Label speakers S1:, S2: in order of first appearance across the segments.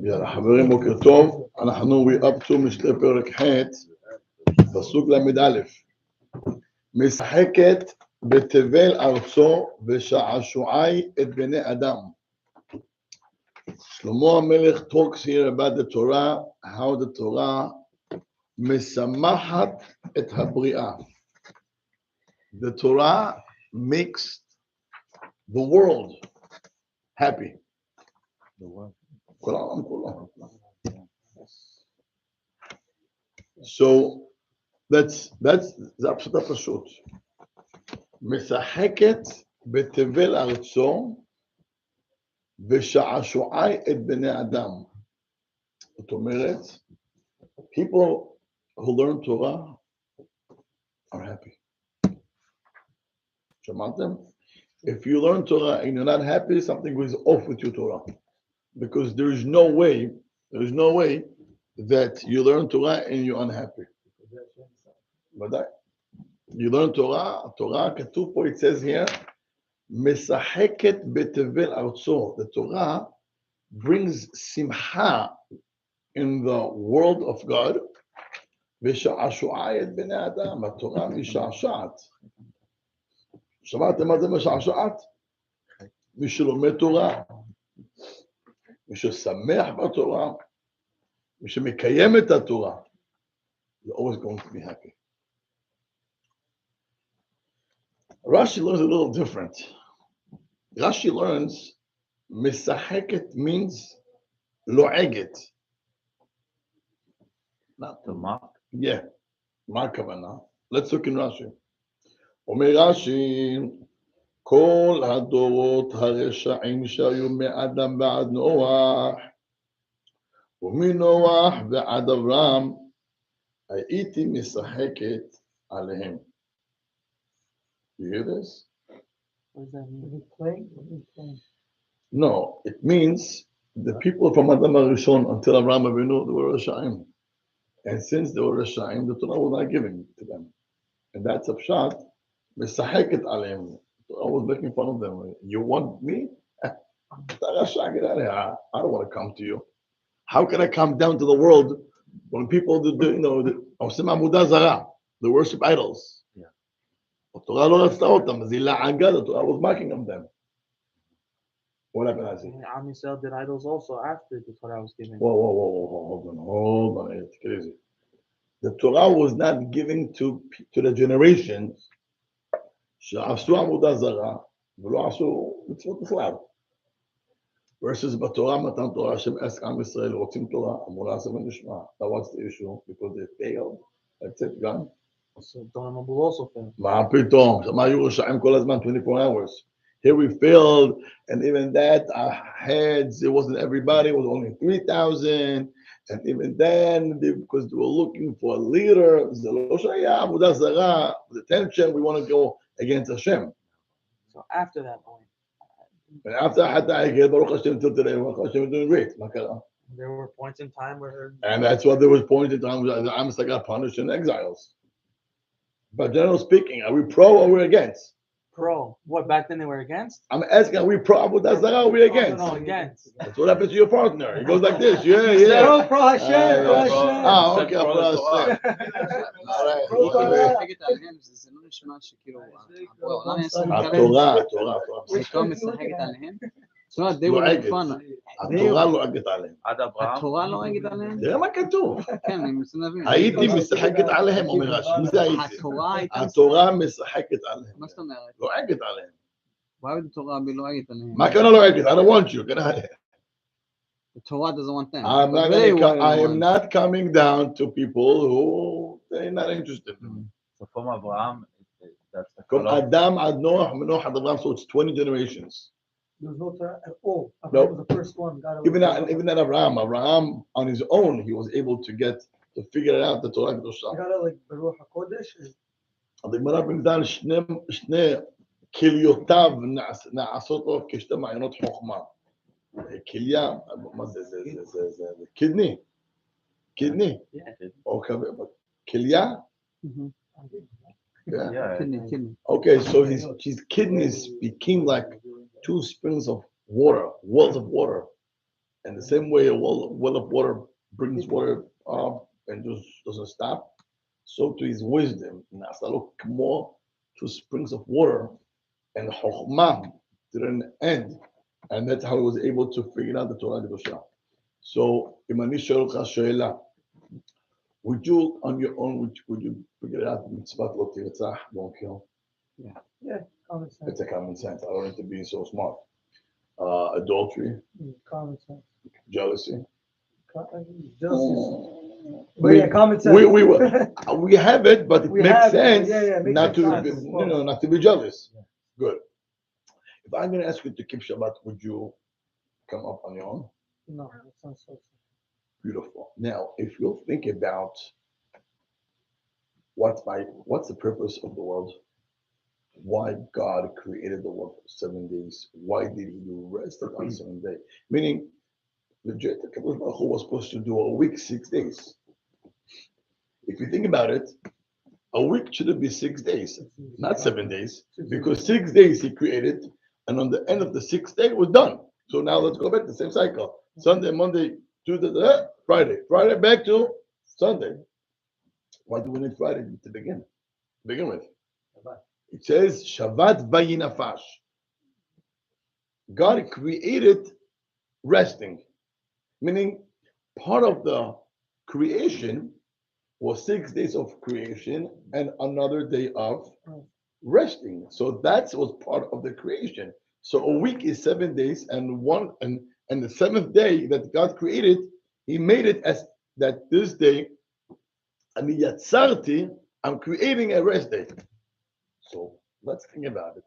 S1: יאללה, חברים, בוקר טוב. אנחנו up to משלי פרק ח', פסוק ל"א. משחקת בתבל ארצו ושעשועי את בני אדם. Shlomo HaMelech talks here about the Torah, how the Torah משמחת את הבריאה. The Torah makes the world happy. The world. So that's the הפשוט הפשוט. משחקת בתבל ארצו ושעשועי את בני אדם. זאת אומרת, people who learn Torah are happy. שמעתם? If you learn Torah and you're not happy, something goes off with your Torah. Because there is no way that you learn Torah and you're unhappy. ודאי. You learn Torah, כתוב פה, it says here, משחקת בתבל ארצו. The Torah brings simcha in the world of God, ושעשועי את בני אדם. התורה משעשעת. שמעתם מה זה משעשעת? מי שלומד תורה, מי ששמח בתורה, מי שמקיים את התורה, you're always going to be happy. Rashi learns a little different. Rashi learns, משחקת means לועגת. Not to mock? Yeah. מה הכוונה? Let's look in Rashi. אומר רש"י, כל הדורות הרשעים שהיו מאדם ועד נוח, ומנוח ועד אברהם, הייתי משחקת עליהם. You hear this?
S2: What does that mean?
S1: No, it means the people from Adam HaRishon until Abraham Avinu, they were Rasha'im. And since they were Rasha'im, the Torah was not given to them. And that's a pshat, משחקת עליהם. I was making fun of them. You want me? I don't want to come to you. How can I come down to the world when people do, they worship idols? Yeah. The Torah was mocking them. What happened, Aziz?
S2: Am Yisrael did idols also after the Torah was given.
S1: Whoa, hold on. It's crazy. The Torah was not given to the generations שעשו עבודה זרה ולא עשו מצוות בכלל. Versus בתורה, מתן תורה, השם עסק עם ישראל, רוצים תורה, אמרו לעשות ונשמע. That was the issue, because they failed. That's it, גם.
S2: So Don Abu also failed.
S1: מה פתאום? מה היו רשעים כל הזמן, 24 hours. Here we failed, and even that, our heads, it wasn't everybody, it was only 3,000. And even then, because they were looking for a leader, זה לא שהיה עבודה זרה, with attention, we want to go against Hashem.
S2: So after that point.
S1: And after Baruch Hashem till today, Baruch Hashem is doing great.
S2: There were points in time where.
S1: And that's what there was points in time where the Amos got punished in exiles. But generally speaking, are we pro or we're against?
S2: Pro. What, back then they were against?
S1: I'm asking, are we pro Avodah Zarah or are we against?
S2: No, against.
S1: That's what happens to your partner. He goes like this. Yeah.
S2: No, pro Hashem, pro Hashem.
S1: Okay, pro Hashem.
S3: התורה, they were making fun.
S1: התורה לועגת עליהם.
S3: התורה לועגת עליהם?
S1: תראה מה כתוב.
S3: כן, אני מנסה להבין.
S1: הייתי משחקת עליהם, אומר רש"י. מי זה הייתי? התורה משחקת עליהם.
S3: מה זאת אומרת?
S1: לועגת עליהם.
S3: Why would the Torah be לועגת עליהם?
S1: מה כאן לועגת? I don't want you.
S3: The Torah doesn't want them.
S1: I am not coming down to people who they're not interested in.
S4: So from Abraham, that's the
S1: From Adam ad Noach, Noach ad Abraham, so it's 20 generations.
S5: There was no Torah at all. Abraham was the first one.
S1: Even that Abraham on his own, he was able to figure out the Torah Kedusha.
S5: got it like Baruch HaKodesh.
S1: The Gemara brings down שני כליותיו נעשות לו כשתי מעיינות חוכמה. כליה, מה זה? זה kidney. Okay, but כליה?
S3: Yeah. Kidney.
S1: Okay, so his kidneys became like 2 springs of water, wells of water. And the same way a well of water brings water up and just doesn't stop, so to his wisdom, Nasalo more to springs of water, and Chokhmah didn't end. And that's how he was able to figure out the Torah Kedosha. So, Imani Sholcha Sheila, would you on your own, would you figure it out? Mitzvah lo tirtzah, don't kill.
S5: Yeah, common sense.
S1: It's a common sense. I don't need to be so smart. Adultery,
S5: Common sense.
S1: jealousy.
S5: Jealousy. But yeah, common sense.
S1: We have it, but it
S5: We
S1: makes
S5: have it.
S1: sense
S5: Yeah, it makes
S1: not to
S5: sense.
S1: be, not to be jealous. Good. If I'm going to ask you to keep Shabbat, would you come up on your own?
S5: No, that's not so.
S1: Beautiful. Now, if you think about what's the purpose of the world, why God created the world for 7 days, why did He rest on 7 days? Meaning, legit, the Kadosh Baruch Hu was supposed to do a week, 6 days. If you think about it, a week should be 6 days, not 7 days, because 6 days He created, and on the end of the 6th day, it was done. So now let's go back to the same cycle. Sunday, Monday, Tuesday, Friday. Friday back to Sunday. Why do we need Friday to begin with? It says Shabbat vayinafash. God created resting, meaning part of the creation was 6 days of creation and another day of resting. So that was part of the creation. So a week is 7 days, and the seventh day that God created, He made it as that this day, and yatzarti, I'm creating a rest day. So let's think about it.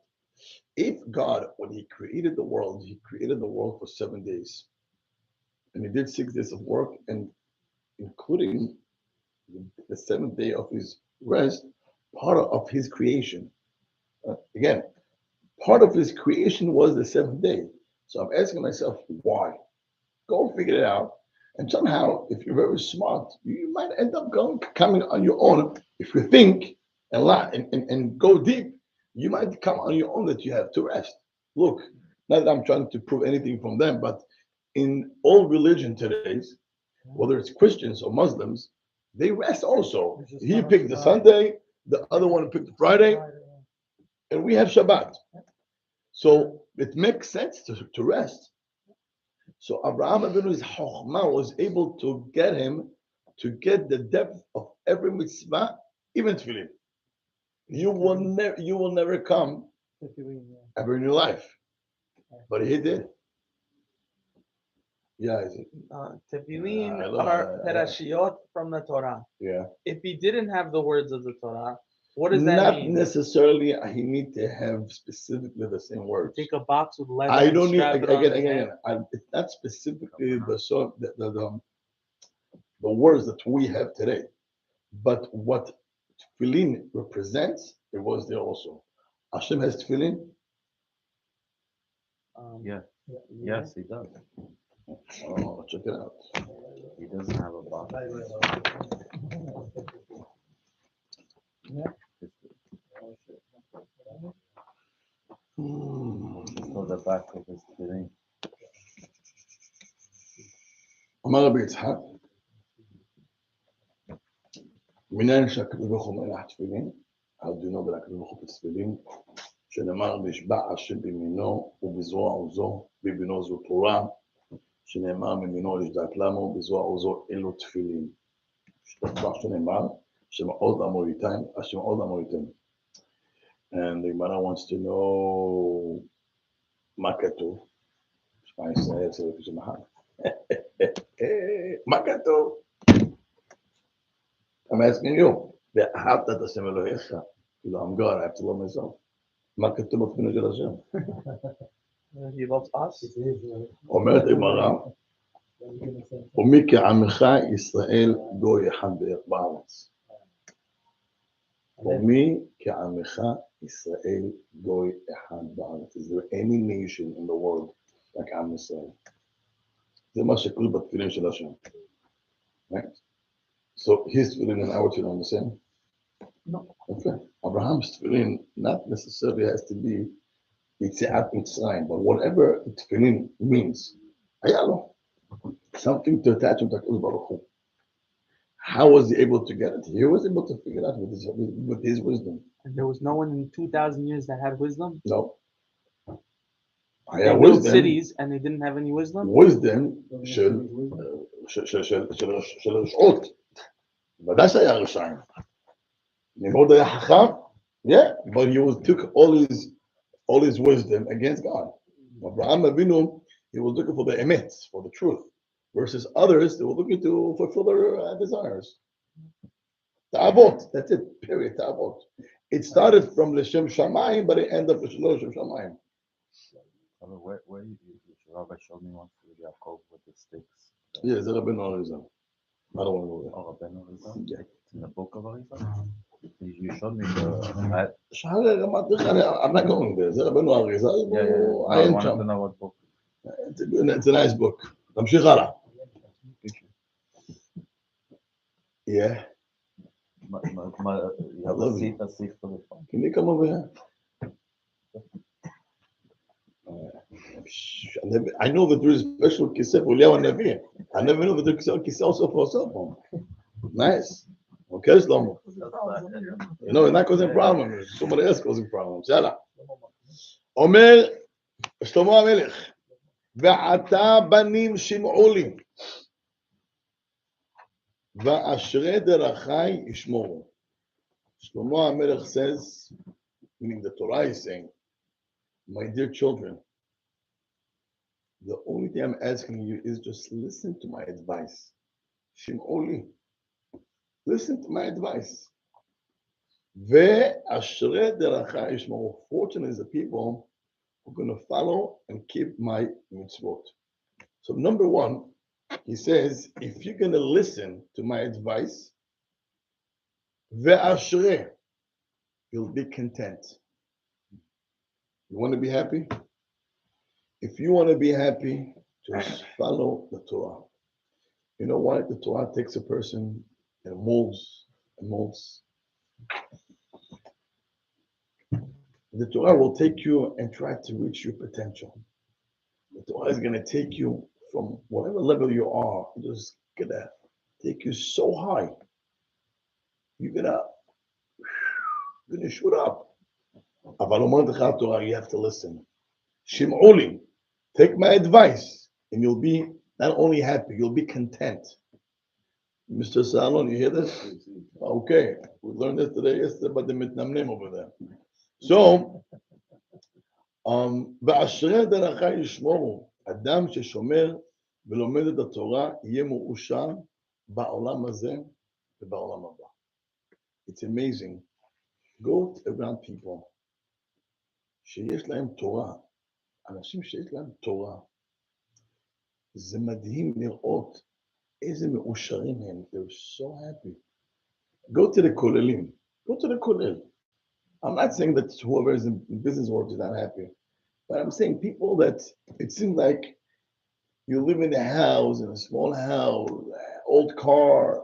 S1: If God, when He created the world, He created the world for 7 days, and He did 6 days of work, and including the seventh day of His rest, part of His creation. Again, part of His creation was the seventh day. So I'm asking myself, why? Go figure it out. And somehow, if you're very smart, you might end up coming on your own. If you think and go deep, you might come on your own that you have to rest. Look, not that I'm trying to prove anything from them, but in all religion today, whether it's Christians or Muslims, they rest also. He picked the Sunday, the other one picked the Friday, and we have Shabbat. So it makes sense to rest. So Abraham Avinu's Chokhmah was able to get him to get the depth of every mitzvah, even tefillin. You will never come ever in your life, but he did. Yeah, is it?
S2: Tefillin
S1: I love
S2: are
S1: that.
S2: perashiyot from the Torah.
S1: Yeah.
S2: If he didn't have the words of the Torah, what does that
S1: Not
S2: mean?
S1: necessarily. He need to have specifically the same words.
S2: Take a box with leather
S1: I don't
S2: and
S1: need
S2: strap it on his head.
S1: It's not specifically the words that we have today, but what tefillin represents, it was there also. Hashem has tefillin.
S4: Yeah. Yes, He does.
S1: Oh, check it out.
S4: He doesn't have a box. So the back of his tefillin.
S1: אמר רבי יצחק, מניין שהקדוש ברוך הוא מלך תפילין, על דינו ולקדוש ברוך הוא בתפילין, שנאמר וישבע השם בימינו ובזרוע עוזו, בימינו זו תורה, שנאמר מימינו ישדק למו ובזרוע עוזו אלו תפילין. דבר שנאמר, שמעוד אמוריתיים, השמעוד אמוריתיים. And the Gemara wants to know מה כתוב. שמע ישראל, זה לפי שמחר. מה כתוב? I'm asking you. ואהבת את השם אלוהיך. כאילו, I'm God, I have to love myself. מה כתוב בפנינו של השם?
S2: He loves us.
S1: אומרת הגמרא, ומי כעמך ישראל גוי אחד בארץ. ומי כעמך ישראל גוי אחד בארץ. Is there any nation in the world like עם ישראל? זה מה שכתוב בתפילין של השם. Right? So his tefillin and our tefillin are the same?
S5: No.
S1: Okay. Abraham's tefillin not necessarily has to be Yetziat Mitzrayim, but whatever tefillin means, היה לו. something to attach him to HaKadosh Baruch Hu. How was he able to get it? He was able to figure it out with his wisdom.
S2: And there was no one in 2,000 years that had wisdom.
S1: No.
S2: They
S1: היה
S2: built
S1: wisdom.
S2: cities and they didn't have any wisdom.
S1: wisdom של רשעות. ודאי שהיה רשעים. נמרוד היה חכם, yeah, but he took all his wisdom against God. Abraham Avinu, he was looking for the emet, for the truth, versus others, they were looking to fulfill their desires. Ta'avot, that's it, period, ta'avot. It started from L'Shem Shamayim, but it ended up with L'Shem Shamayim.
S4: Where Rabbi showed me once with Yaakov with the sticks.
S1: Yeah, it's Rabbi Yonatan. I don't want to go there.
S4: Oh, Rabbi Yonatan?
S1: Yeah.
S4: It's in the Book of Ecclesiastes? You showed me the...
S1: I'm not going there. זה רבנו אריזה,
S4: Yeah, yeah. No,
S1: I
S4: I
S1: am
S4: wanted to
S1: שם.
S4: know what book.
S1: It's a nice book. תמשיך הלאה. Yeah.
S4: You have
S1: love
S4: a seat for the phone.
S1: Can you come over here? I know that there is special kiseh for Eliyahu Navi. I never knew that there is kiseh also for a cell phone. Nice. Okay, Shlomo. You know, it's not causing problems. Somebody else causing problems. יאללה. אומר שלמה המלך, ועתה בנים שמעו לי, ואשרי דרכי ישמורו. Shlomo HaMelech says, meaning the Torah is saying, my dear children, the only thing I'm asking you is just listen to my advice. Shim'oli. Listen to my advice. Ve'ashrei deracha yishmaru. Fortunate is the people who are going to follow and keep my mitzvot. So number one, he says, if you're going to listen to my advice, ve'ashrei, you'll be content. You want to be happy? If you want to be happy, just follow the Torah. You know why? The Torah takes a person and molds and molds. The Torah will take you and try to reach your potential. The Torah is going to take you from whatever level you are, just gonna take you so high. You're gonna shoot up. Torah, you have to listen. Shim'uli, take my advice, and you'll be not only happy, you'll be content. Mr. Salon, you hear this? Okay, we learned this yesterday about the mitnamnim over there. So, ואשרי דרכי ישמורו, אדם ששומר ולומד את התורה, יהיה מאושר בעולם הזה ובעולם הבא. It's amazing. Go around people שיש להם תורה, אנשים שיש להם תורה, זה מדהים לראות איזה מאושרים הם. They're so happy. Go to the כוללים. Go to the כולל. I'm not saying that whoever is in business world is not happy, but I'm saying people that it seems like you live in a house, in a small house, old car.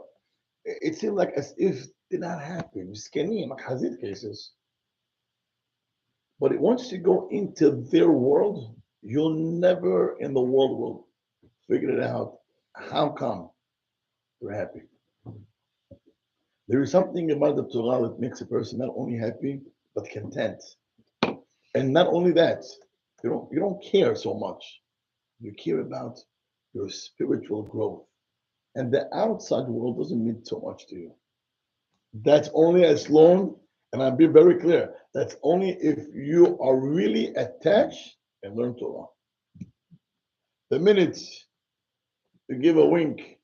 S1: It seems like as if they're not happy. Miskenim, Hazid cases. But once you go into their world, you'll never in the world will figure it out. How come they're happy? There is something about the Torah that makes a person not only happy, but content. And not only that, you don't care so much. You care about your spiritual growth. And the outside world doesn't mean so much to you. That's only as long, and I'll be very clear, that's only if you are really attached and learn Torah. The minute you give a wink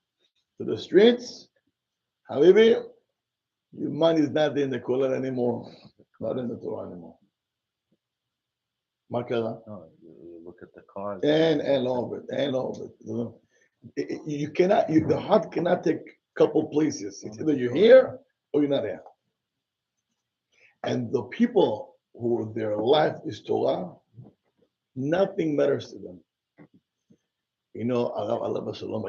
S1: to the streets, Habibi, your mind is not in the kollel anymore, not in the Torah anymore. Makara.
S4: No, you look at the cars.
S1: And all of it. You cannot, the heart cannot take a couple places. It's either you're here or you're not here. And the people who their life is Torah, nothing matters to them. You know, Allah Shalom,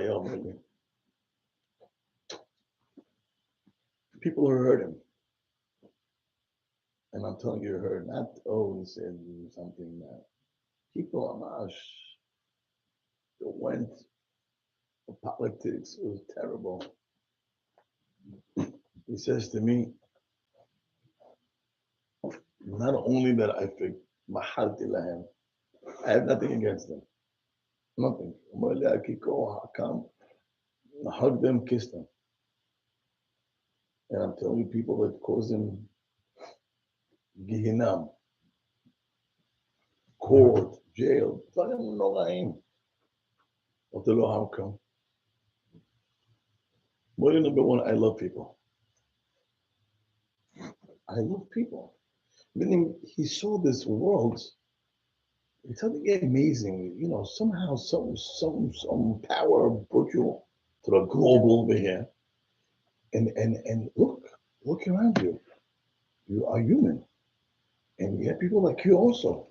S1: people who heard him. And I'm telling you, heard, not, he said something. People, Amash, went politics. It was terrible. He says to me, not only that I think Mahalti Lahem, I have nothing against them. Nothing. I come, hug them, kiss them. And I'm telling you, people that cause them Gehinam, court, jail, dvarim noraim. I'll tell you how come. Well, number one, I love people. I love people. Meaning, he saw this world. It's something amazing. You know, somehow, some power brought you to the global over here. And look around you. You are human. And you have people like you also.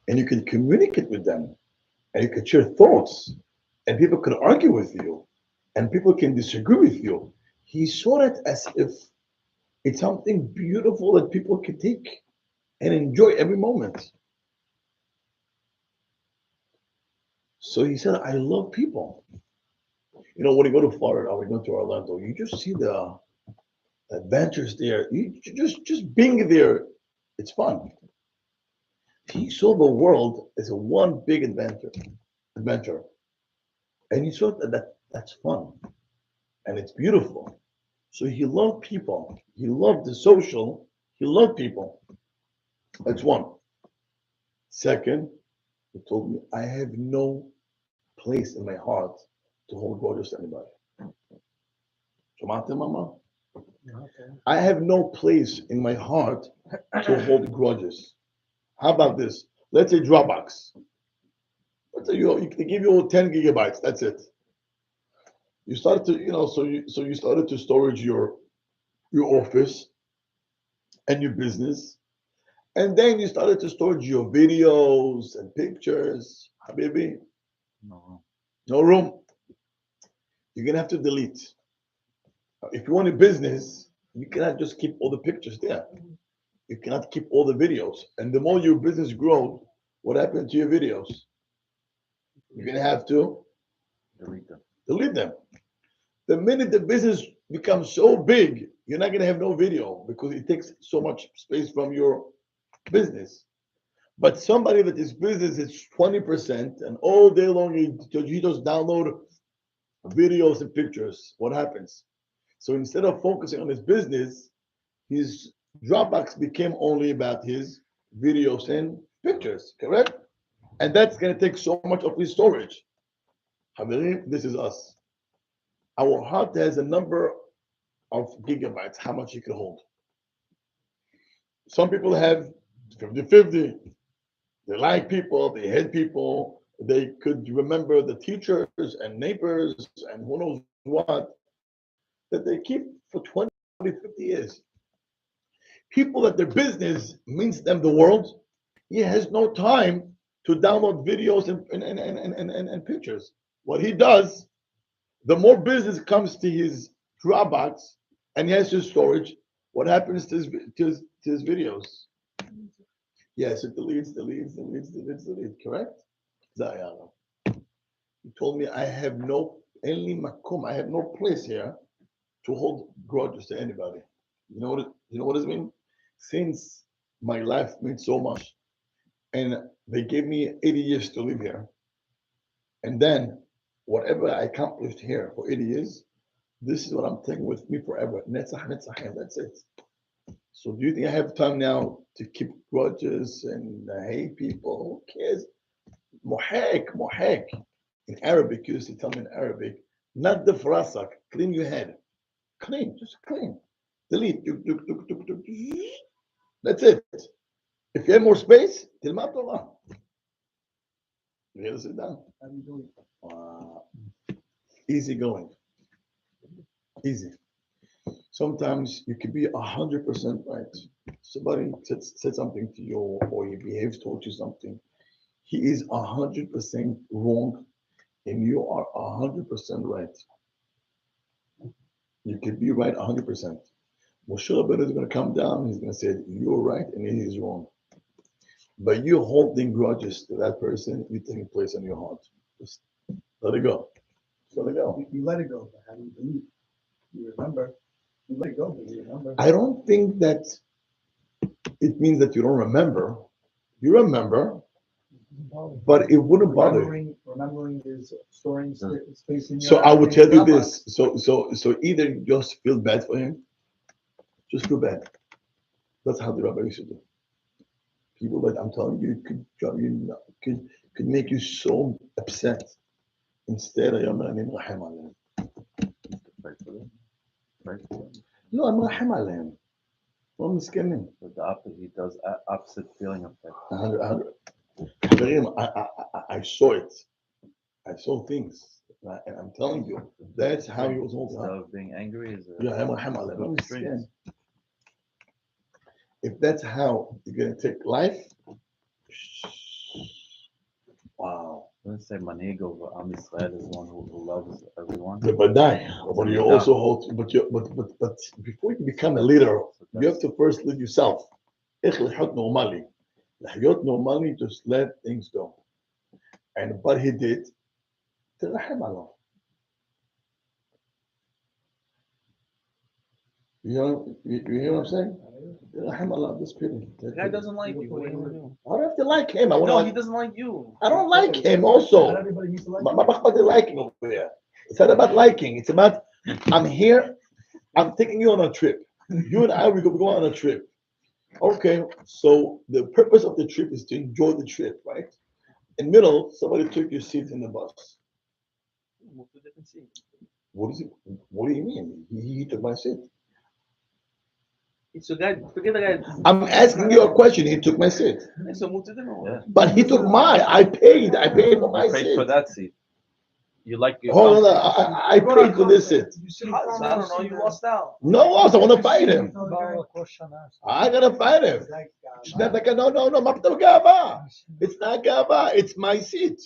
S1: And you can communicate with them. And you can share thoughts. And people can argue with you. And people can disagree with you. He saw it as if it's something beautiful that people can take and enjoy every moment. So he said, I love people. You know, when you go to Florida or you go to Orlando, you just see the adventures there. You just being there, it's fun. He saw the world as a one big adventure. And he saw that's fun. And it's beautiful. So he loved people. He loved the social. He loved people. That's one. Second, he told me, I have no place in my heart to hold grudges to anybody. Shamate, Mama? I have no place in my heart to hold grudges. How about this? Let's say Dropbox. Let's say you can give you 10 gigabytes. That's it. You started to, so you started to storage your office and your business. And then you started to storage your videos and pictures. Habibi,
S4: No.
S1: no room. You're gonna have to delete. If you want a business, you cannot just keep all the pictures there. You cannot keep all the videos. And the more your business grows, what happens to your videos? You're gonna have to delete them. The minute the business becomes so big, you're not gonna have no video because it takes so much space from your business. But somebody that his business is 20% and all day long he just download videos and pictures, what happens? So instead of focusing on his business, his Dropbox became only about his videos and pictures, correct? And that's going to take so much of his storage. Habibi, this is us. Our heart has a number of gigabytes, how much you can hold. Some people have 50-50. They like people, they hate people, they could remember the teachers and neighbors and who knows what that they keep for 20, 50 years. People that their business means them the world, he has no time to download videos and pictures. What he does, the more business comes to his Dropbox and he has his storage, what happens to his videos? Yes, it deletes, correct? Zayana. He told me I have no I have no place here to hold grudges to anybody. You know what does it mean? Since my life means so much, and they gave me 80 years to live here, and then whatever I accomplished here for 80 years, this is what I'm taking with me forever. Netzach, and that's it. So do you think I have time now to keep grudges and hate people? Who cares? Mohek. In Arabic, you used to tell me in Arabic, not the frasak, clean your head. Clean, just clean. Delete. That's it. If you have more space, tilmat Torah. You gotta sit down. Easy going. Easy. Sometimes you can be 100% right. Somebody said something to you or he behaves towards you something. He is 100% wrong and you are 100% right. You can be right 100%. Moshe Rabbeinu is going to come down. He's going to say, you're right and he is wrong. But you holding grudges to that person, you're taking place in your heart. Just let it go. So let go.
S5: You let it go, but how do you believe? You remember. You let it go, but you remember.
S1: I don't think that it means that you don't remember. You remember, but it wouldn't bother you.
S5: Remembering is storing space in your.
S1: So I would tell you
S5: Dropbox.
S1: this. So either you just feel bad for him, just feel bad. That's how the rabbi used to do. People that I'm telling you could drive you could make you so upset. Instead of Yom Ranim Rahem Aleim.
S4: Pray for them. Pray for them.
S1: No, I'm Rahem Aleim. I'm miskenim.
S4: But the opposite, he does opposite feeling of that.
S1: I saw it. I saw things. And I'm telling you, that's how he was all the
S4: Instead
S1: time.
S4: of being angry, is
S1: Yeah, Rahem Aleim. I'm
S4: extremes.
S1: misken. If that's how you're going to take life, wow.
S4: Let's say Manhig of Am Yisrael is one who loves everyone.
S1: Yeah, but you also hold. But before you become a leader, you have to first lead yourself. לחיות נורמלי. לחיות נורמלי, just let things go. And what he did, תרחם עליו. You hear what I'm saying? תרחם עליו, this pity.
S2: The guy doesn't like you. What are you gonna do?
S1: I don't have to like him.
S2: No, he doesn't like you.
S1: I don't like him
S5: Not
S1: also.
S5: everybody needs to like
S1: My about liking over there. It's not about liking. It's about I'm here. I'm taking you on a trip. You and I we go on a trip. Okay, so the purpose of the trip is to enjoy the trip, right? In middle, somebody took your seat in the bus.
S2: Move to a different seat.
S1: What is it? What do you mean? He took my seat.
S2: So guy, forget the guy.
S1: I'm asking you a question. He took my seat,
S2: So move to the different one.
S4: Yeah.
S1: but he took mine. I paid for my
S4: You paid
S1: seat.
S4: for that seat. You like your
S1: Hold on,
S4: comfort.
S1: I paid for this seat.
S2: I don't know. You lost out.
S1: No, I want to fight him. I gotta fight him. It's not like no. מה פתאום גאווה? It's not גאווה. It's my seat.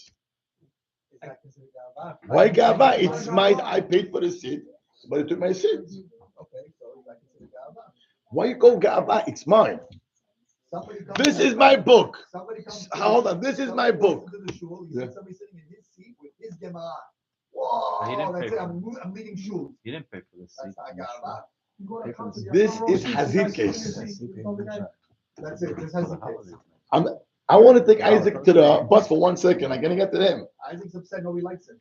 S1: Why גאווה? It's mine. I paid for the seat, but he took my seat. Why you go ga'ava? It's mine. This is my book. Hold on. This is my book. Yeah.
S5: Somebody sitting in his seat with his Gemara.
S4: He didn't
S5: Whoa,
S4: pay
S5: that's it.
S4: for
S5: I'm leading shul.
S4: You didn't pay for the seat.
S5: That's not Ga'ava.
S1: This is Hazikis.
S5: That's it. This has the
S1: I want to take Isaac to the bus for 1 second. I'm gonna get to them.
S5: Isaac's upset. Nobody likes him.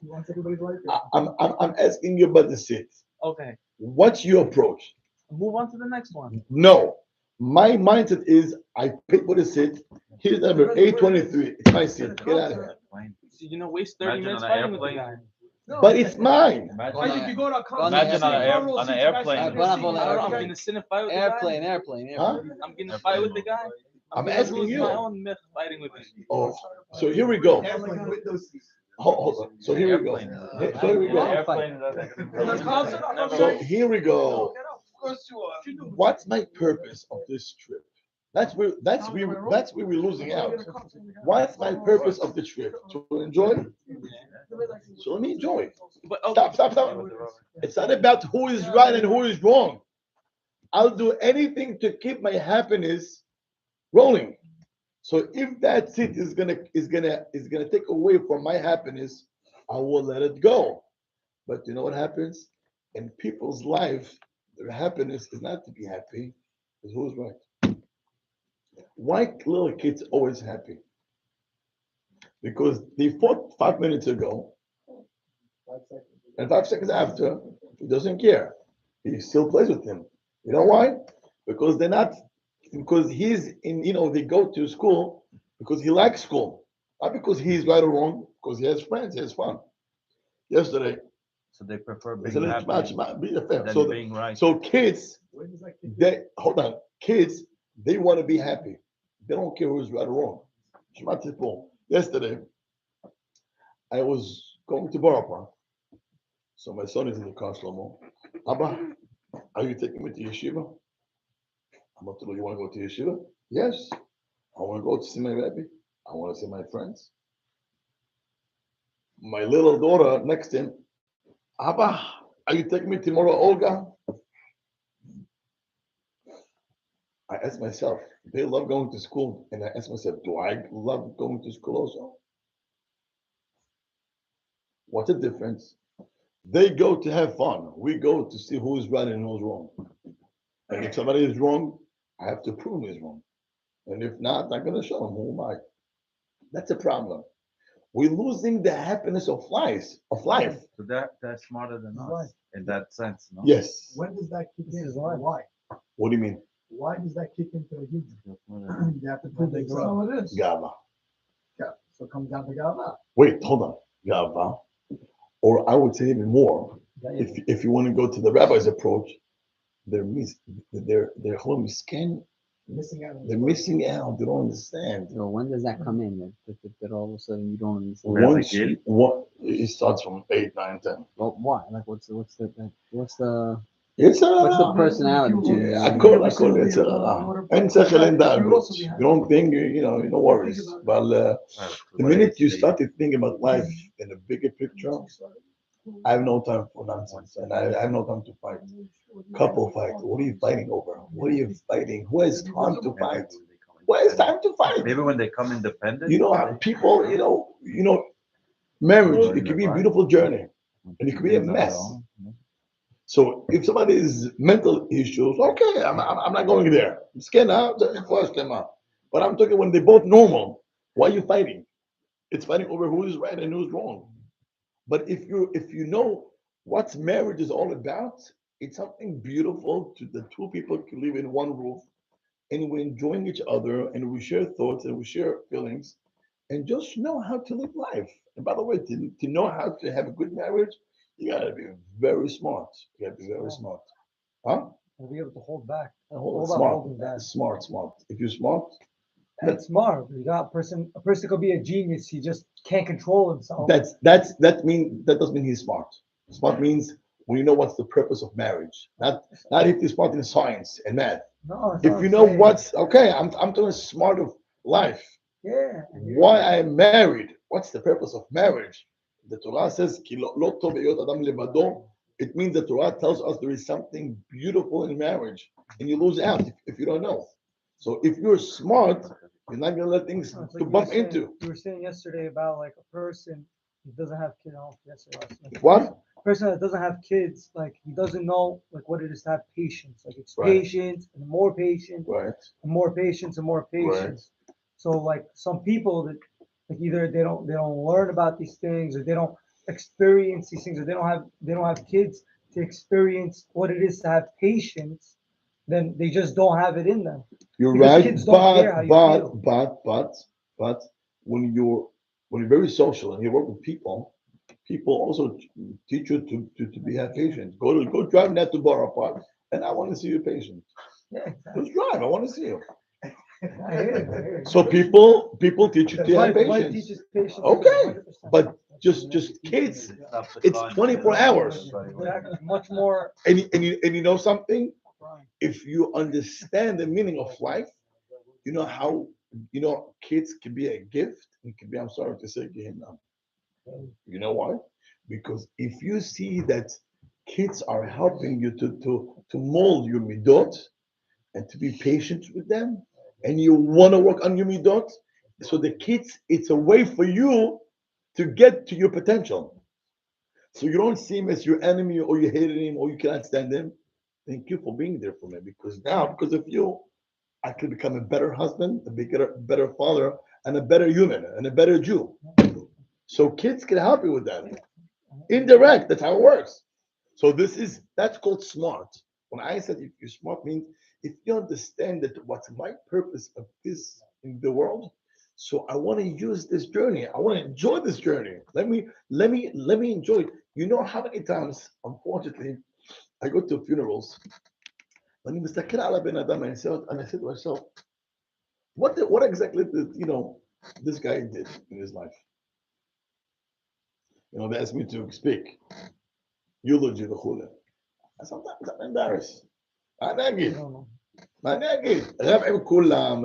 S5: He wants everybody to like him.
S1: I'm asking you about the seat.
S2: Okay.
S1: What's your approach?
S2: Move on to the next one.
S1: No. My mindset is I paid for the seat. Here's number 823. It's my seat. Get out of here.
S2: So you're gonna waste 30
S4: Imagine
S2: minutes
S4: on an
S2: fighting with the
S4: airplane.
S2: guy.
S1: But it's mine.
S3: Imagine
S5: you go to a concert.
S4: Imagine on an airplane.
S2: I don't know. I'm gonna sit and fight with the
S3: Airplane.
S2: guy.
S1: Huh?
S2: I'm gonna fight with the guy.
S1: I'm
S2: gonna
S1: asking
S2: lose
S1: you.
S2: my own myth fighting with him.
S1: Oh, so here we go.
S5: Airplane with those seats.
S1: Hold on. So here we go. So here we go. So here we go. What's my purpose of this trip? That's where we're losing out. What's my purpose of the trip? To enjoy? So let me enjoy.
S2: But okay.
S1: Stop. It's not about who is right and who is wrong. I'll do anything to keep my happiness rolling. So if that seat is gonna take away from my happiness, I will let it go. But you know what happens? In people's life, their happiness is not to be happy, is who's right. Why little kids always happy? Because they fought 5 minutes ago, and 5 seconds after, he doesn't care. He still plays with him. You know why? Because he's in, they go to school because he likes school. Not because he's right or wrong, because he has friends, he has fun. Yesterday,
S4: So they prefer
S1: it's a
S4: being
S1: little
S4: happy
S1: much, be fair.
S4: than being right.
S1: So kids, kids, they want to be happy. They don't care who's right or wrong. Shema Tzipor. Yesterday, I was going to Park. So my son is in the car, Shlomo. Abba, are you taking me to yeshiva? I'm about to know, you want to go to yeshiva? Yes. I want to go to see my Rebbe. I want to see my friends. My little daughter next to him, Abba, are you taking me tomorrow, Olga? I asked myself, they love going to school. And I asked myself, do I love going to school also? What's the difference? They go to have fun. We go to see who is right and who's wrong. And if somebody is wrong, I have to prove he's wrong. And if not, I'm going to show him who am I. That's a problem. We're losing the happiness of life.
S4: So they're smarter than us
S5: Right.
S4: in that sense, no?
S1: Yes.
S5: When does that kick
S3: This
S5: in?
S3: is why.
S5: Why?
S1: What do you mean?
S5: Why does that kick into a huge?
S4: When
S5: You have to prove
S3: they
S5: it.
S3: grow.
S5: So it is.
S1: Gava.
S5: Yeah. So it comes down to Gava.
S1: Wait, hold on. Gava. Or I would say even more. If you want to go to the rabbi's approach, they're whole miskin.
S5: Missing out. on
S1: They're
S5: the
S1: missing out. They don't understand.
S3: So when does that come in? That all of a sudden you don't understand.
S4: Well,
S1: Once
S4: again?
S1: it starts from 8, 9, 10.
S3: Well, why? Like, what's the
S1: It's
S3: what's the personality
S5: You-
S3: change?
S5: you-
S1: הכל יצר הרע. אין שכל, אין דאגות. You don't think, no worries. But the minute you start to think about life in a bigger picture, I have no time for nonsense, and I have no time to fight. Couple fight. What are you fighting over? What are you fighting? Who has time to fight? Who has time to fight?
S4: Maybe when they come independent.
S1: People, marriage, it can be a beautiful journey, and it can be a mess. So if somebody is mental issues, okay, I'm not going there. I'm scared out. But I'm talking when they're both normal. Why are you fighting? It's fighting over who is right and who's wrong. But if you know what marriage is all about, it's something beautiful to the two people can live in one roof, and we're enjoying each other, and we share thoughts and we share feelings, and just know how to live life. And by the way, to know how to have a good marriage, you gotta be very smart. You gotta be very smart. Huh?
S6: And be able to hold back.
S1: Hold
S6: All about
S1: smart.
S6: holding back.
S1: Smart. If you're smart,
S6: That's smart. You got a person could be a genius. He just can't control himself.
S1: that doesn't mean he's smart. Smart means when you know what's the purpose of marriage. Not if you're smart in science and math.
S6: No, that's
S1: If
S6: what
S1: you
S6: I'm
S1: know
S6: saying.
S1: what's okay, I'm talking smart of life.
S6: Yeah.
S1: Why I am married? What's the purpose of marriage? The Torah says, "Ki lo tov heyot adam levado." It means the Torah tells us there is something beautiful in marriage, and you lose out if you don't know. So if you're smart, you're not gonna let things
S6: No, it's
S1: to
S6: like
S1: bump into.
S6: you were saying yesterday about like a person who doesn't have kids. Like
S1: What?
S6: a person that doesn't have kids, like he doesn't know like what it is to have patience. Like it's
S1: Right.
S6: patience and more patience
S1: Right.
S6: and more patience and more patience. So like some people that like either they don't learn about these things or they don't experience these things or they don't have kids to experience what it is to have patience, then they just don't have it in them.
S1: You're
S6: Because
S1: right,
S6: kids don't care how you feel.
S1: but when you're very social and you work with people also teach you to be have patience. Go drive that to Borough Park, and I want to see you patient.
S6: Yeah, exactly.
S1: Just drive. I want to see you.
S6: I hear you.
S1: So people teach you to have
S6: Life
S1: patience.
S6: teaches patience.
S1: Okay,
S6: 100%.
S1: but just kids, it's 24 hours.
S6: Exactly. Much more.
S1: And you know something? If you understand the meaning of life, you know how kids can be a gift. It can be, I'm sorry to say, Gehenna. You know why? Because if you see that kids are helping you to mold your midot and to be patient with them, and you want to work on your midot, so the kids, it's a way for you to get to your potential. So you don't see him as your enemy or you hate him or you cannot stand him. Thank you for being there for me, because now, because of you, I could become a better husband, a better father, and a better human, and a better Jew. So kids can help you with that. Indirect, that's how it works. So that's called smart. When I said if you're smart, means if you understand that what's my purpose of this in the world, so I want to use this journey. I want to enjoy this journey. Let me enjoy it. You know how many times, unfortunately, I go to funerals. ואני מסתכל על הבן אדם, and I said to myself, what exactly did this guy did in his life? They asked me to speak eulogy וכולי. Sometimes I'm embarrassed. מה אני אגיד? רב עם כולם,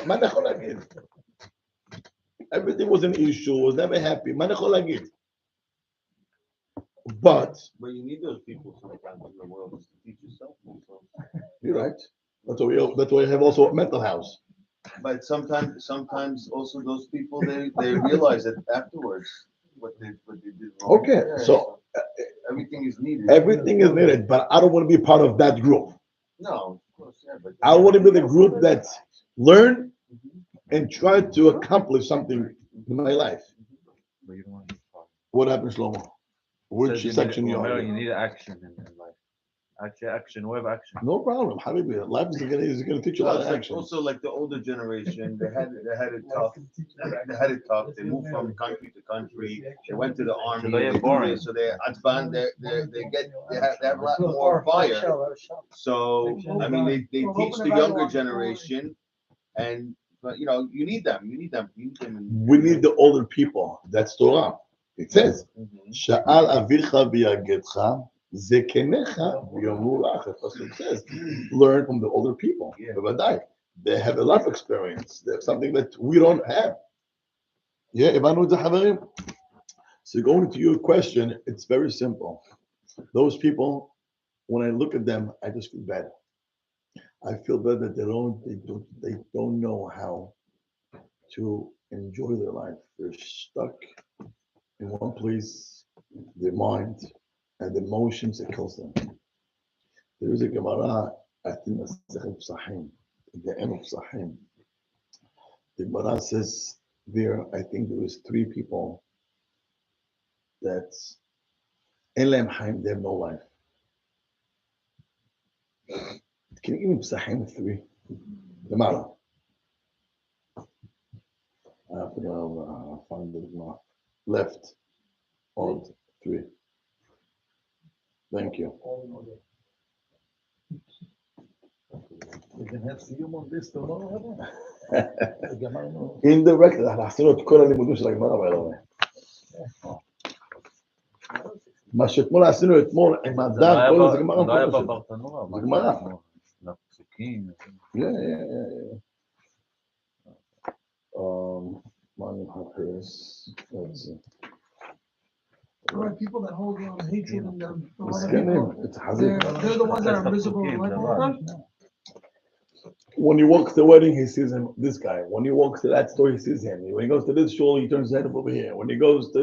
S1: מה אני יכול להגיד? Everything was an issue, was never happy. מה אני יכול להגיד? But
S7: you need those people sometimes in the world to teach yourself.
S1: You're right. That's why I have also a mental house.
S7: But sometimes also those people they realize it afterwards. what they did wrong.
S1: Okay,
S7: Yeah,
S1: so
S7: everything is needed.
S1: everything is needed, but I don't want to be part of that group.
S7: No, of course, yeah, but
S1: I want to be the group that learn and try to accomplish something in my life.
S4: But you don't want to be part.
S1: What happened, Shlomo? Which
S4: Says
S1: section you
S4: Romero,
S1: are
S4: you
S1: in?
S4: need action in life. Action, we have action.
S1: No problem, Habibi. Life is gonna teach you a
S7: no,
S1: lot
S7: it's
S1: of
S7: like
S1: action.
S7: also like the older generation, they had it tough. They had it tough. They moved from country to country. They went to the army.
S4: So they get boring.
S7: So they advan, they have a lot more fire. So I mean, they teach the younger generation, and but you know, you need them. You need them.
S1: We need the older people. That's Torah. It says,
S7: Mhm.
S1: "Sha'al avicha v'yagetcha zekenecha v'yomru lach." That's what it says. Learn from the older people.
S7: Yeah.
S1: Bevadai. They have a life experience. They have something that we don't have. Yeah, Ibanu Zahaverim. So going to your question, it's very simple. Those people, when I look at them, I just feel bad. I feel bad that they don't know how to enjoy their life. They're stuck in one place, their mind and the emotions that kills them. There is a Gemara, I think that's Sahim, the end of Sahim. The Gemara says there, I think there was three people that Elam Haim, they have no life. Can you give me Sahim 3? Gemara. I'll find the Gemara. Left. On 3. Thank you.
S5: We can have Siyum on this tomorrow.
S1: Indirect, עשינו את כל הלימודים של הגמרא בערב. מה שאתמול עשינו אתמול עם הדף, כל זה גמרא.
S4: לא היה בברטנורה.
S1: זה גמרא.
S4: פסוקים.
S1: Yeah. Money Harper's. Let's see.
S6: There are people that hold hatred in them.
S1: It's
S6: They're the ones that are miserable in life all the time.
S1: When he walks to the wedding, he sees him, this guy. When he walks to that store, he sees him. When he goes to this shul, he turns his head up over here. When he goes to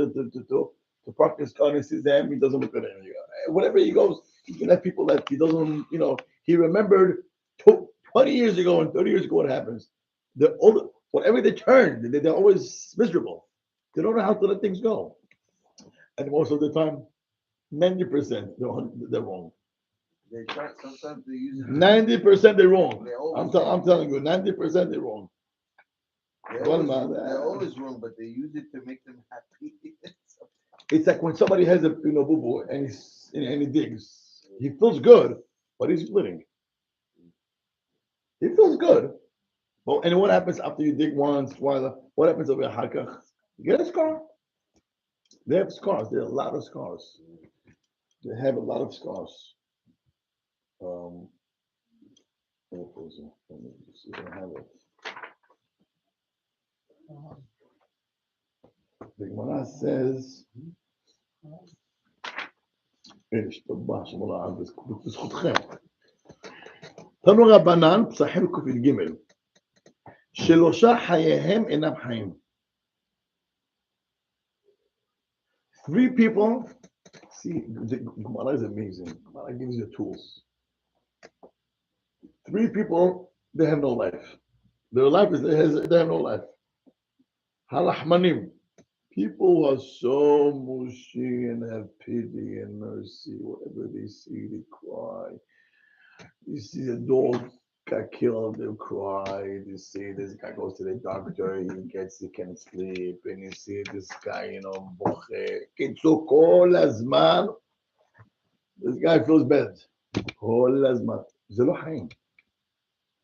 S1: park his car and he sees them, he doesn't look at him. Whenever he goes, he can have people that he doesn't, he remembered 20 years ago and 30 years ago what happens. Whenever they turn, they're always miserable. They don't know how to let things go. And most of the time, 90% they're wrong.
S7: They try, sometimes they use it.
S1: 90% they're wrong.
S7: They're
S1: I'm
S7: always
S1: telling you, 90% they're wrong.
S7: They're always wrong, but they use it to make them happy.
S1: It's like when somebody has a boo-boo and he digs. He feels good, but he's bleeding. He feels good. Well, and what happens after you dig once, twice? What happens over Hakach? You get a scar. They have scars. There are a lot of scars. They have a lot of scars. Let me see if I have it. The Gemara says, תנו רבנן, פסחים ק"ג, שלושה חייהם אינם חיים. 3 people, see, the Gemara is amazing. Gemara gives you tools. 3 people, they have no life. Their life they have no life. Halachmanim, people who are so mushy and have pity and mercy. Whatever they see, they cry. You see a dog got killed, they'll cry. You see this guy goes to the doctor, he can't sleep, and you see this guy, boche. קיצור, כל הזמן, this guy feels bad. כל הזמן. זה לא חיים.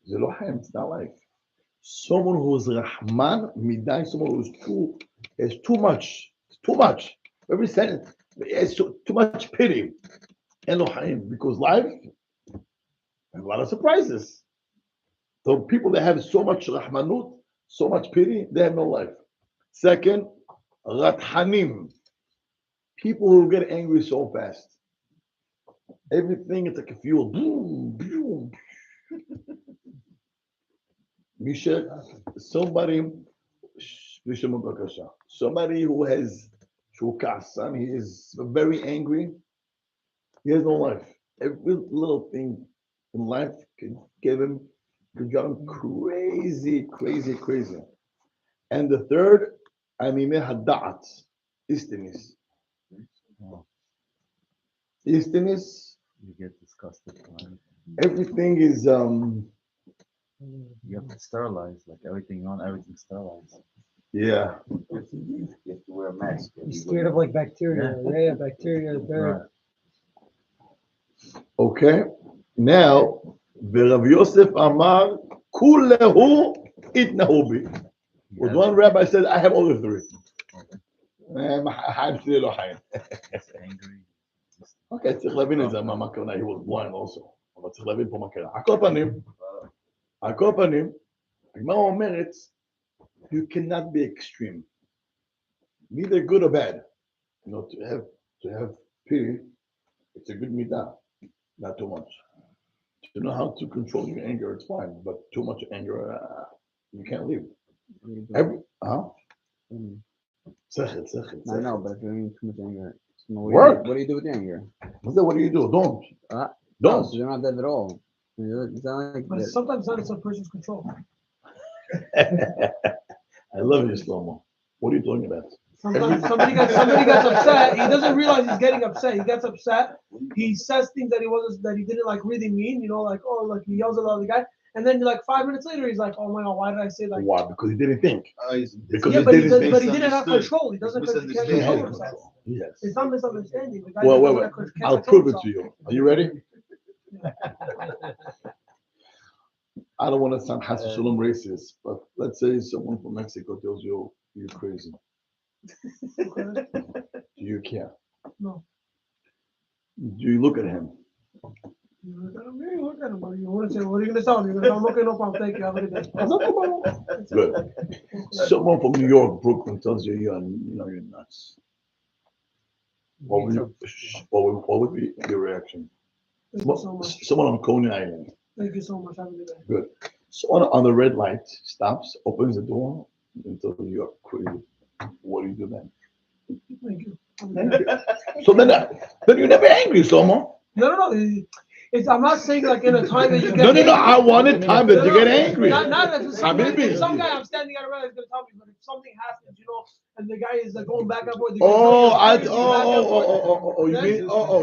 S1: זה לא חיים, it's not life. Someone who is Rahman, midai, someone who is too much. Every sentence, it's too much pity. Elohim, because life has a lot of surprises. So people that have so much Rahmanut, so much pity, they have no life. Second, Rathanim, people who get angry so fast. Everything is like a fuel. Boom, boom. Somebody who has Chukasan, he is very angry. He has no life. Every little thing in life can drive him crazy, crazy, crazy. And the third, Amime Hadat, Istinis.
S4: Oh,
S1: Istinis,
S4: you get disgusted. Right?
S1: everything is
S4: You have to sterilize, like everything on everything sterilized.
S1: yeah.
S7: You have to wear a mask.
S6: He's scared of like bacteria. Yeah, bacteria, dirt.
S1: Okay. Now, Rav Yosef Amar Kulehu Itnahubi. With one rabbi said, I have all the three.
S4: He's angry.
S1: Okay, צריך להבין את זה, מה הכוונה, he was blind also. אבל צריך להבין פה מה קרה. על כל פנים, הגמרא אומרת, you cannot be extreme. Neither good or bad. You know, to have pity, it's a good midah, not too much. To know how to control your anger, it's fine, but too much anger, you can't live. Sechel.
S3: I know, but if you're in too much anger,
S1: Work.
S3: What do you do with the anger?
S1: What do you do? Don't.
S3: No,
S1: Don't.
S3: so you're not dead at all. It's not like
S6: But
S3: that.
S6: sometimes it's a person's control.
S1: I love you, Shlomo. What are you talking about?
S8: Sometimes somebody gets upset. He doesn't realize he's getting upset. He gets upset. He says things that he didn't like really mean. Like he yells at the other guy, and then like 5 minutes later he's like, oh my god, why did I say like?
S1: Why? Because he didn't think.
S7: Because
S8: Yeah, but he didn't have control. He doesn't he can't control himself.
S1: Yes.
S8: It's not misunderstanding. The guy
S1: Well,
S8: can't
S1: I'll
S8: control
S1: prove it
S8: himself.
S1: to you. Are you ready? I don't want to sound Has Shalom racist, but let's say someone from Mexico tells you you're crazy.
S8: Okay.
S1: Do you care?
S8: No.
S1: Do you look at him?
S8: You look at him. What do you want to say? What are you going to tell him? You're going to tell him, okay, no problem. Thank you. Have a good day.
S1: Good. Someone from New York, Brooklyn, tells you you're nuts. What would be your reaction?
S8: Thank you so much.
S1: Someone on Coney Island.
S8: Thank you so much. Have a good day.
S1: Good. Someone on the red light stops, opens the door, and tells you you're crazy. What do you do then?
S8: Thank you.
S1: Thank you. So then you're never angry, Shlomo.
S8: No. I'm not saying like in a time that you get
S1: No.
S8: angry.
S1: I want a time that you get angry.
S8: Not if
S1: Habibi.
S8: some guy I'm standing at a red light is gonna tell me, but if something happens, and the guy is going back and forth.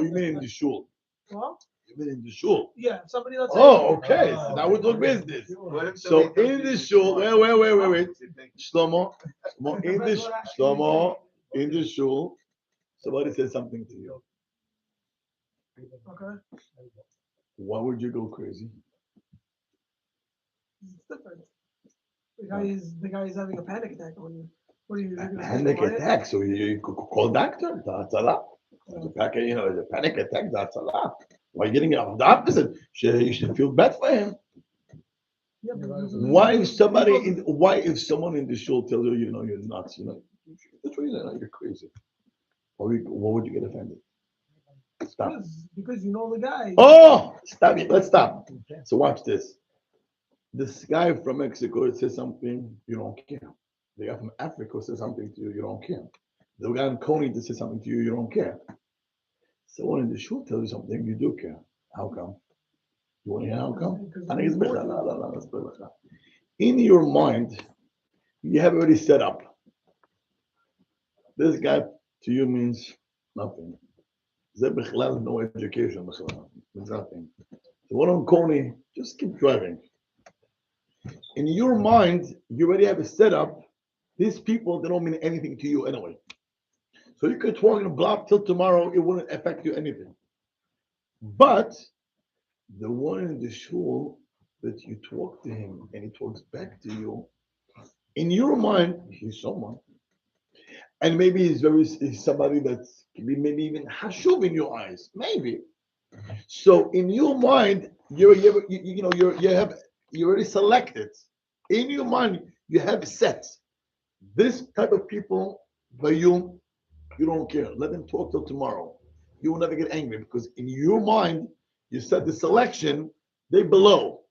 S1: You mean in the shul?
S8: What?
S1: You mean in the shul?
S8: Yeah, somebody that's
S1: Okay. So now we talk business. So in the shul, wait. Shlomo, in the shul, somebody says something to you.
S8: Okay.
S1: Why would you go crazy?
S8: It's different. The guy is having a panic attack on you. What are you doing?
S1: Panic attack. So you could call doctor. That's a lot. The panic attack. That's a lot. Why are you getting the opposite? You should feel bad for him.
S8: Yeah,
S1: Why if someone in the shul tells you, you're nuts, that's reason you're crazy. What would you get offended? Stop.
S8: Because you know the guy.
S1: Oh, stop it. Let's stop. So watch this. This guy from Mexico says something, you don't care. The guy from Africa says something to you, you don't care. The guy in Coney that says something to you, you don't care. Someone in the shul tells you something, you do care. How come? You want to hear how come? In your mind, you have already set up. This guy to you means nothing. No education. It's nothing. So what on Coney, just keep driving. In your mind, you already have a setup. These people, they don't mean anything to you anyway. So you could talk in a block till tomorrow, it wouldn't affect you anything. But the one in the shul that you talk to him and he talks back to you, in your mind, he's someone. And maybe he's somebody that's can be maybe even hashuv in your eyes. Maybe. So in your mind, you already selected. In your mind, you have set. This type of people, you don't care. Let them talk till tomorrow. You will never get angry because in your mind, you set the selection, they below.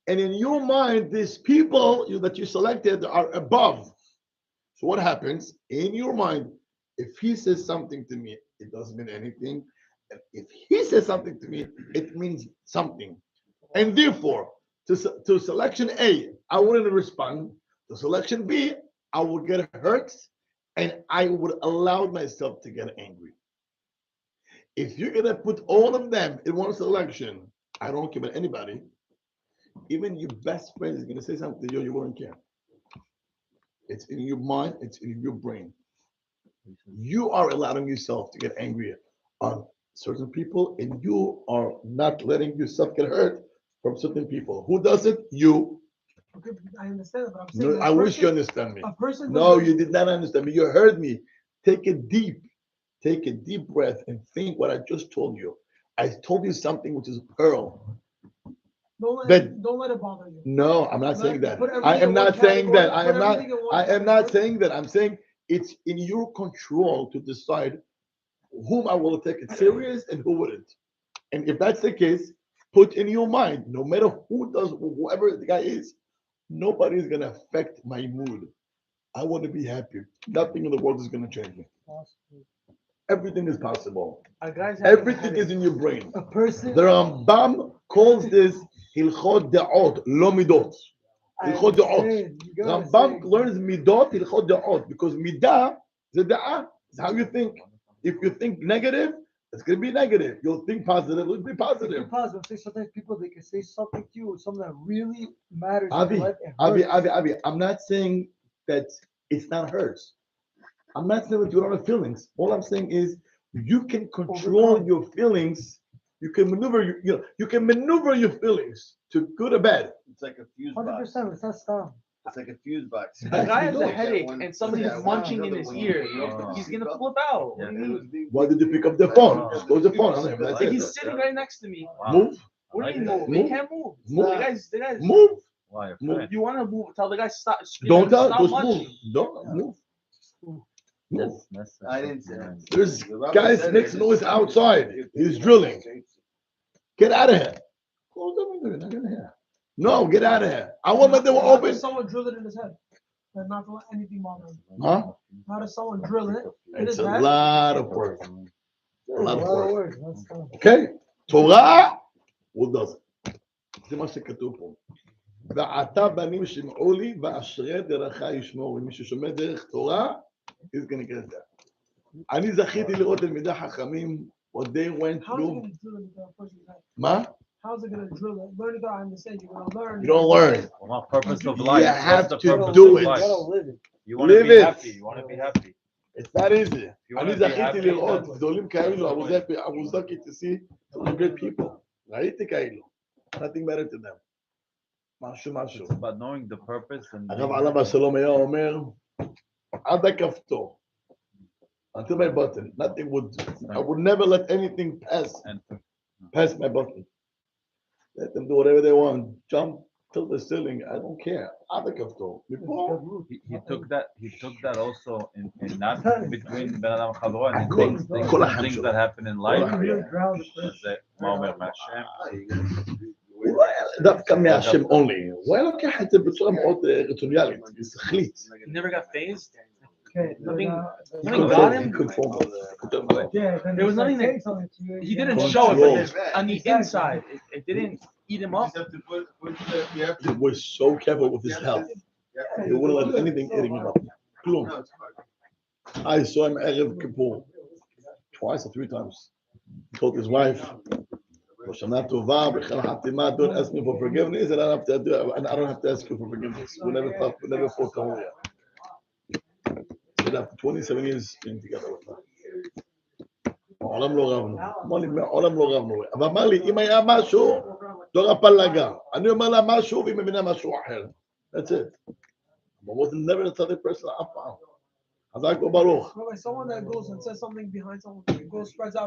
S1: And in your mind, these people that you selected are above. So what happens? In your mind, If he says something to me, it doesn't mean anything. And if he says something to me, it means something. And therefore, to selection A, I wouldn't respond. To selection B, I would get hurt and I would allow myself to get angry. If you're gonna put all of them in one selection, I don't care about anybody. Even your best friend is gonna say something to you, you wouldn't care. It's in your mind, it's in your brain. You are allowing yourself to get angry on certain people, and you are not letting yourself get hurt from certain people. Who does it? You.
S8: Okay, I understand that, but I'm saying
S1: No, I wish you understand me.
S8: a person.
S1: No, you did not understand me. You heard me. Take a deep breath and think what I just told you. I told you something which is pearl.
S8: Don't let it bother you.
S1: No, I'm not saying that.
S8: Put everything
S1: I am
S8: in one
S1: not saying that.
S8: category,
S1: I
S8: put
S1: am not.
S8: everything in one
S1: I am not
S8: category.
S1: saying that. I'm saying it's in your control to decide whom I will take it serious and who wouldn't. And if that's the case, put in your mind, no matter who does, whoever the guy is, nobody is gonna affect my mood. I want to be happy. Nothing in the world is gonna change me. Everything is possible. Everything is in your brain.
S6: A person.
S1: The Rambam calls this Hilchot De'ot, lo midot. Hilchot De'ot. Rambam learns midot, Hilchot De'ot, because midah, the da'ah, is how you think. If you think negative, it's going to be negative. You'll think positive, it'll be positive.
S6: Say sometimes people, they can say something to you, something that really matters in
S1: Avi,
S6: your life. and hurts.
S1: Avi, I'm not saying that it's not hurts. I'm not saying that you don't have feelings. All I'm saying is you can control your feelings. You can maneuver you can maneuver your feelings to good or bad.
S7: It's like a fuse box.
S6: 100%, it's not stop.
S7: It's like a fuse box.
S2: A guy has a
S1: Midot.
S2: headache and somebody's munching in his ear. He's gonna flip out. What do you mean?
S1: Why did you pick up the phone? Just close the phone on him. That's
S2: Like
S1: it.
S2: he's sitting right next to me.
S1: Move.
S2: What do you mean move?
S1: Move.
S2: He can't move.
S1: Move.
S2: The guy's
S1: Move.
S4: Why?
S1: Move.
S2: You want to move? Tell the guy stop.
S1: Don't tell.
S2: Stop
S1: Just
S2: munching.
S1: move. Don't move. Move.
S7: I didn't say that.
S1: There's
S7: The rabbi
S1: guys
S7: said
S1: makes
S7: it.
S1: noise outside. He's drilling. Get out of here. Close the window. You're not gonna hear. No, get out of here. I want my door
S8: How
S1: open.
S8: does someone drill it in his head? And not to let anything bother him.
S1: Huh?
S8: How does someone drill it in
S1: It's
S8: his
S1: a
S8: head?
S1: lot of work. A lot of work.
S6: words. Let's go.
S1: Okay? תורה, הוא does it. זה מה שכתוב פה. ועתה בנים שמעו לי, ואשרי דרכי ישמעו. מי ששומע דרך תורה, he's gonna get that. אני זכיתי לראות תלמידי חכמים, what they went
S8: How's it
S1: through.
S8: going to drill it into a person's head?
S1: מה?
S8: How's it going to drill it? Learn it, I understand. You're going to learn.
S1: You don't learn.
S4: Well, purpose of
S1: You
S4: life.
S1: have
S4: What's the
S1: to
S4: purpose
S1: do
S4: of
S1: it.
S4: life?
S6: You gotta live it.
S4: You want to
S1: Live
S4: be
S1: it.
S4: happy. You want to be happy.
S1: It's not easy.
S4: You wanna
S1: אני
S4: be
S1: זכיתי
S4: happy,
S1: לראות
S4: then-
S1: גדולים כאלו, I was lucky to see some great people. ראיתי כאלו. Nothing better to them. משהו.
S4: It's about knowing the purpose and
S1: הרב עליו השלום היה אומר, עד הכפתור. Until my button. Nothing would, I would never let anything pass my button. Let them do whatever they want. Jump till the ceiling. I don't care. עד הכפתור. מפה.
S4: he took that also in not between Ben Adam Chavro and in
S1: כל החיים
S4: things
S1: שלו.
S4: that happen in life.
S1: כל החיים.
S4: זה מה אומר מהשם.
S1: הוא לא היה דווקא מהשם only. הוא היה לוקח את זה בצורה מאוד רציונלית, שכלית.
S2: He never got phased.
S6: Okay,
S2: Nothing-
S1: He
S2: Nothing got him?
S1: conformed.
S6: Yeah, then
S2: There was nothing
S6: say
S2: that-
S6: something to you,
S2: He
S6: you
S2: didn't
S6: know.
S2: show it, but
S1: Control.
S2: there's- on the inside, it didn't eat him
S7: You
S2: up.
S7: just have to put you have
S1: He
S7: to.
S1: was so careful with his health. He wouldn't let anything eating him up. כלום.
S7: No, it's hard.
S1: I saw him Erev Kippur twice or three times. He told his wife, "Shana tova, b'chel hatima, don't ask me for forgiveness, and I don't have to do, and I don't have to ask you for forgiveness. We never fought Kahuna. So after 27 years being together with her. מעולם לא רבנו. אמר לי, מעולם לא רבנו. אבל אמר לי, אם היה משהו, לא הפלגה. אני אומר לה משהו, והיא מבינה משהו אחר. That's it. But wasn't never a other person אף פעם. חזק וברוך.
S8: Like someone that goes and says something behind someone, goes spreads out.